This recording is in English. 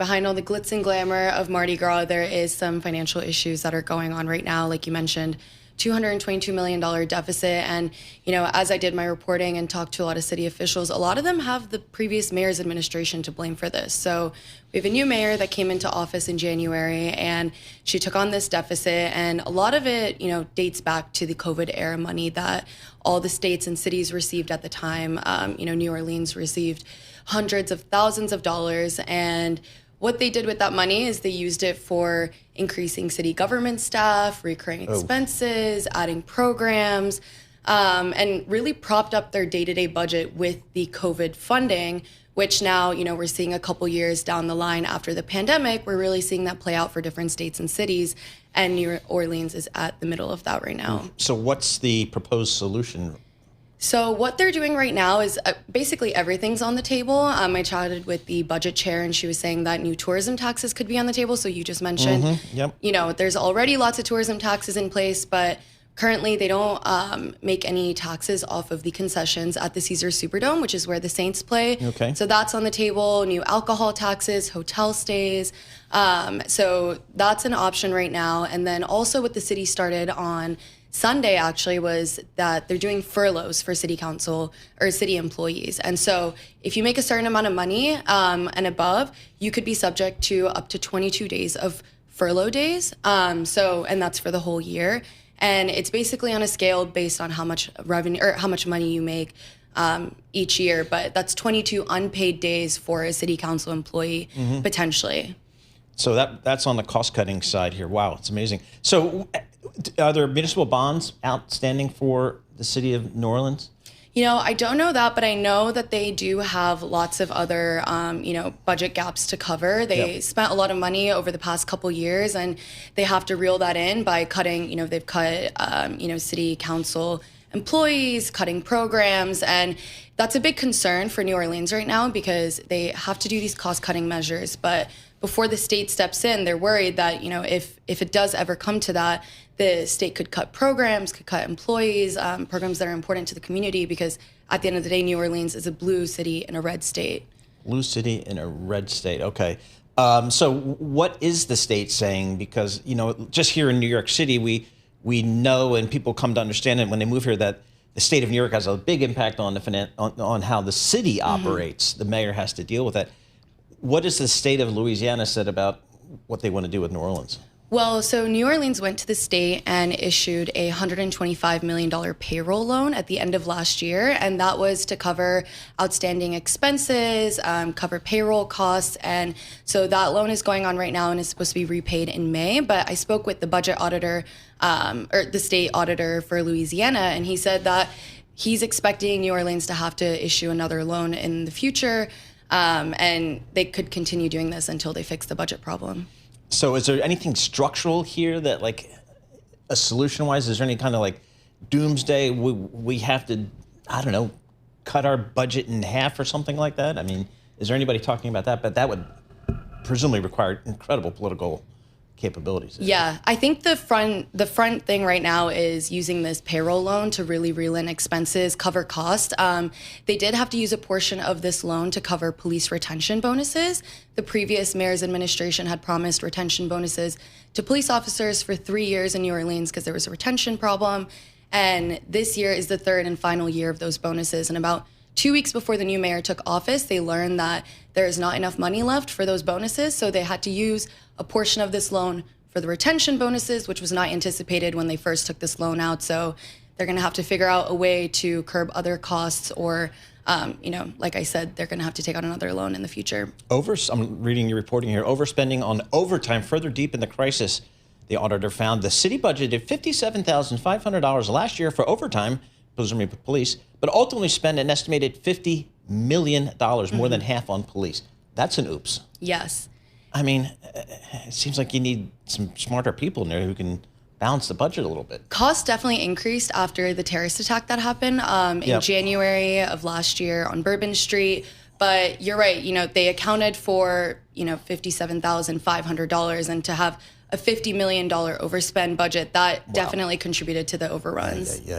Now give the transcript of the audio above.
behind all the glitz and glamour of Mardi Gras, there is some financial issues that are going on right now. Like you mentioned, $222 million deficit. And, as I did my reporting and talked to a lot of city officials, a lot of them have the previous mayor's administration to blame for this. So we have a new mayor that came into office in January, and she took on this deficit. And a lot of it, dates back to the COVID era money that all the states and cities received at the time. New Orleans received hundreds of thousands of dollars. And what they did with that money is they used it for increasing city government staff, recurring expenses, adding programs, and really propped up their day-to-day budget with the COVID funding, which now, we're seeing a couple years down the line after the pandemic, we're really seeing that play out for different states and cities. And New Orleans is at the middle of that right now. So what's the proposed solution? So what they're doing right now is basically everything's on the table. I chatted with the budget chair, and she was saying that new tourism taxes could be on the table. So you just mentioned, there's already lots of tourism taxes in place, but currently they don't make any taxes off of the concessions at the Caesars Superdome, which is where the Saints play. Okay. So that's on the table. New alcohol taxes, hotel stays. So that's an option right now. And then also what the city started on Sunday actually was that they're doing furloughs for city council or city employees. And so if you make a certain amount of money and above, you could be subject to up to 22 days of furlough days. And that's for the whole year. And it's basically on a scale based on how much revenue or how much money you make each year. But that's 22 unpaid days for a city council employee potentially. So that's on the cost-cutting side here. Wow, it's amazing. So are there municipal bonds outstanding for the city of New Orleans? I don't know that, but I know that they do have lots of other, budget gaps to cover. They spent a lot of money over the past couple years, and they have to reel that in by cutting, they've cut, city council employees, cutting programs. And that's a big concern for New Orleans right now because they have to do these cost-cutting measures. But before the state steps in, they're worried that, if it does ever come to that, the state could cut programs, could cut employees, programs that are important to the community, because at the end of the day, New Orleans is a blue city in a red state. Blue city in a red state. Okay. So what is the state saying? Because, just here in New York City, we know, and people come to understand it when they move here, that the state of New York has a big impact on on how the city operates. The mayor has to deal with that. What has the state of Louisiana said about what they want to do with New Orleans? Well, so New Orleans went to the state and issued a $125 million payroll loan at the end of last year, and that was to cover outstanding expenses, cover payroll costs, and so that loan is going on right now and is supposed to be repaid in May. But I spoke with the budget auditor, or the state auditor for Louisiana, and he said that he's expecting New Orleans to have to issue another loan in the future, and they could continue doing this until they fix the budget problem. So is there anything structural here that, like, a solution-wise, is there any kind of, like, doomsday, we have to, I don't know, cut our budget in half or something like that? I mean, is there anybody talking about that? But that would presumably require incredible political capabilities. Yeah, I think the front thing right now is using this payroll loan to really reel in expenses, cover costs. They did have to use a portion of this loan to cover police retention bonuses. The previous mayor's administration had promised retention bonuses to police officers for 3 years in New Orleans because there was a retention problem. And this year is the third and final year of those bonuses. And about 2 weeks before the new mayor took office, they learned that there is not enough money left for those bonuses. So they had to use a portion of this loan for the retention bonuses, which was not anticipated when they first took this loan out. So they're going to have to figure out a way to curb other costs, or, like I said, they're going to have to take out another loan in the future. I'm reading your reporting here. Overspending on overtime further deep in the crisis. The auditor found the city budgeted $57,500 last year for overtime, presumably with police, but ultimately spent an estimated $50 million, more than half on police. That's an oops. Yes. I mean, it seems like you need some smarter people in there who can balance the budget a little bit. Costs definitely increased after the terrorist attack that happened in January of last year on Bourbon Street. But you're right, they accounted for, $57,500, and to have a $50 million overspend budget, that definitely contributed to the overruns. Yeah.